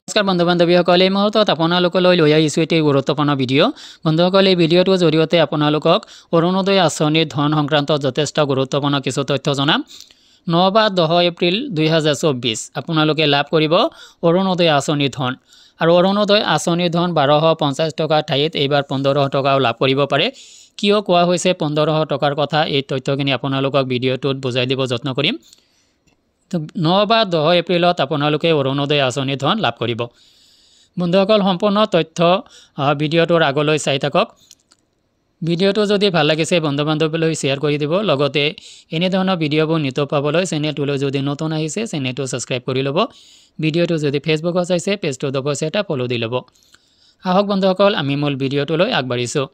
নমস্কাৰ বন্ধু বান্ধৱীসকল, এই মুহূৰ্তত আপোনালোকলৈ লৈ আহিছোঁ এটি গুৰুত্বপূৰ্ণ ভিডিঅ'। বন্ধুসকল, এই ভিডিঅ'টোৰ জৰিয়তে আপোনালোকক অৰুণোদয় আঁচনিৰ ধন সংক্ৰান্তত যথেষ্ট গুৰুত্বপূৰ্ণ কিছু তথ্য জনাম। 9 বা 10 এপ্ৰিল 2024 আপোনালোকে লাভ কৰিব অৰুণোদয় আঁচনিৰ ধন। আৰু অৰুণোদয় আঁচনিৰ ধন 1250 টকাৰ ঠাইত এইবাৰ 1500 টকাও লাভ কৰিব পাৰে। কিয় কোৱা হৈছে 1500 টকাৰ কথা, এই তথ্যখিনি আপোনালোকক ভিডিঅ'টোত বুজাই দিব যত্ন কৰিম। 9 বা 10 এপ্ৰিলত আপোনালোকে অৰুণোদয় আঁচনিৰ ধন লাভ কৰিব। বন্ধুসকল, সম্পূৰ্ণ তথ্য ভিডিঅ'টোৰ আগলৈ চাই থাকক। ভিডিঅ'টো যদি ভাল লাগিছে বন্ধু বান্ধৱীলৈ শ্বেয়াৰ কৰি দিব। লগতে এনে ধৰণৰ ভিডিঅ'বোৰ নিতৌ পাবলৈ চেনেলটোলৈ যদি নতুন আহিছে চেনেলটো ছাবস্ক্ৰাইব কৰি ল'ব। ভিডিঅ'টো যদি ফেচবুকত চাইছে পেজটো অৱশ্যে এটা ফ'ল' দি ল'ব। আহক বন্ধুসকল, আমি মূল ভিডিঅ'টোলৈ আগবাঢ়িছোঁ।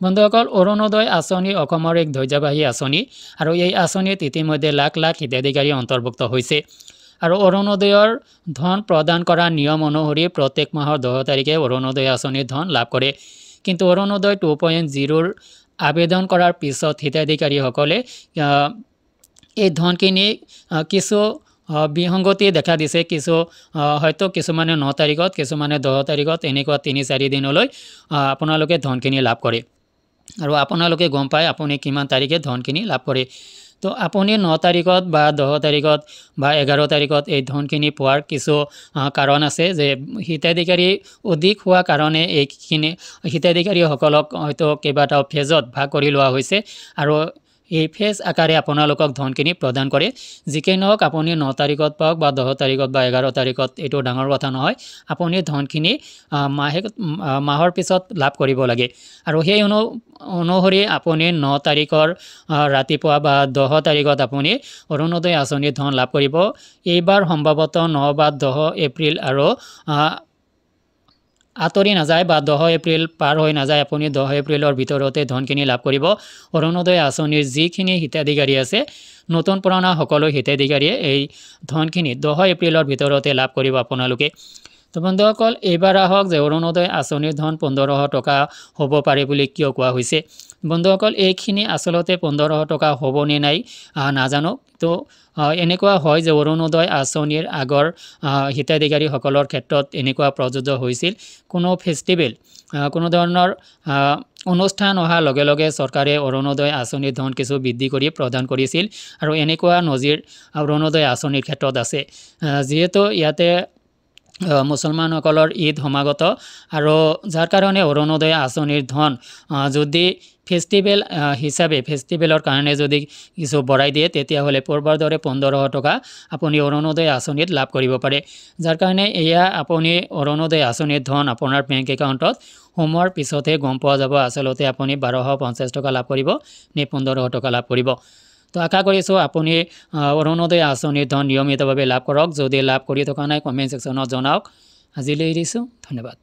বন্ধুসকল, অৰুণোদয় আঁচনি অসমৰ এক ধৈৰ্যবাহী আঁচনি আৰু এই আঁচনিত ইতিমধ্যে লাখ লাখ হিতাধিকাৰী অন্তৰ্ভুক্ত হৈছে। আৰু অৰুণোদয়ৰ ধন প্ৰদান কৰা নিয়ম অনুসৰি প্ৰত্যেক মাহৰ 10 তাৰিখে অৰুণোদয় আঁচনিৰ ধন লাভ কৰে। কিন্তু অৰুণোদয় 2.0ৰ আবেদন কৰাৰ পিছত হিতাধিকাৰীসকলে এই ধনখিনি কিছু বিসংগতি দেখা দিছে। হয়তো কিছুমানে 9 তাৰিখত, কিছুমানে 10 তাৰিখত, এনেকুৱা 3-4 দিনলৈ আপোনালোকে ধনখিনি লাভ কৰে। আৰু আপোনালোকে গম পায় আপুনি কিমান তাৰিখে ধনখিনি লাভ কৰে। তো আপুনি 9 তাৰিখত বা 10 তাৰিখত বা 11 তাৰিখত এই ধনখিনি পোৱাৰ কিছু কাৰণ আছে, যে হিতাধিকাৰী অধিক হোৱা কাৰণে এইখিনি হিতাধিকাৰীসকলক হয়তো কেইবাটাও ফেজত ভাগ কৰি লোৱা হৈছে আৰু এই ফেজ আকাৰে আপোনালোকক ধনখিনি প্ৰদান কৰে। যিকেই নহওক আপুনি 9 তাৰিখত পাওক বা 10 তাৰিখত বা 11 তাৰিখত, এইটো ডাঙৰ কথা নহয়। আপুনি ধনখিনি মাহৰ পিছত লাভ কৰিব লাগে। আৰু সেই অনুসৰি আপুনি 9 তাৰিখৰ ৰাতিপুৱা বা 10 তাৰিখত আপুনি অৰুণোদয় আঁচনিৰ ধন লাভ কৰিব। এইবাৰ সম্ভৱতঃ 9 বা 10 এপ্ৰিল আৰু আঁতৰি নাযায় বা 10 এপ্ৰিল পাৰ হৈ নাযায়। আপুনি 10 এপ্ৰিলৰ ভিতৰতে ধনখিনি লাভ কৰিব। অৰুণোদয় আঁচনিৰ যিখিনি হিতাধিকাৰী আছে, নতুন পুৰণা সকলো হিতাধিকাৰীয়ে এই ধনখিনি 10 এপ্ৰিলৰ ভিতৰতে লাভ কৰিব আপোনালোকে। তো বন্ধুসকল, এইবাৰ আহক যে অৰুণোদয় আঁচনিৰ ধন 1500 টকা হ'ব পাৰে বুলি কিয় কোৱা হৈছে। বন্ধুসকল, এইখিনি আচলতে 1500 টকা হ'ব নে নাই নাজানো। তো এনেকুৱা হয় যে অৰুণোদয় আঁচনিৰ আগৰ হিতাধিকাৰীসকলৰ ক্ষেত্ৰত এনেকুৱা প্ৰযোজ্য হৈছিল। কোনো ফেষ্টিভেল, কোনো ধৰণৰ অনুষ্ঠান অহাৰ লগে লগে চৰকাৰে অৰুণোদয় আঁচনিৰ ধন কিছু বৃদ্ধি কৰি প্ৰদান কৰিছিল। আৰু এনেকুৱা নজিৰ অৰুণোদয় আঁচনিৰ ক্ষেত্ৰত আছে। যিহেতু ইয়াতে মুছলমানসকলৰ ঈদ সমাগত, আৰু যাৰ কাৰণে অৰুণোদয় আঁচনিৰ ধন যদি ফেষ্টিভেল হিচাপে, ফেষ্টিভেলৰ কাৰণে যদি কিছু বঢ়াই দিয়ে, তেতিয়াহ'লে পূৰ্বৰ দৰে 1500 টকা আপুনি অৰুণোদয় আঁচনিত লাভ কৰিব পাৰে। যাৰ কাৰণে এয়া আপুনি অৰুণোদয় আঁচনিৰ ধন আপোনাৰ বেংক একাউণ্টত সোমোৱাৰ পিছতহে গম পোৱা যাব আচলতে আপুনি 1250 টকা লাভ কৰিব নে 1500 টকা লাভ কৰিব। তো আশা কৰিছোঁ আপুনি অৰুণোদয় আঁচনিৰ ধন নিয়মিতভাৱে লাভ কৰক। যদি লাভ কৰি থকা নাই কমেণ্ট ছেকশ্যনত জনাওক। আজিলৈ এৰিছোঁ, ধন্যবাদ।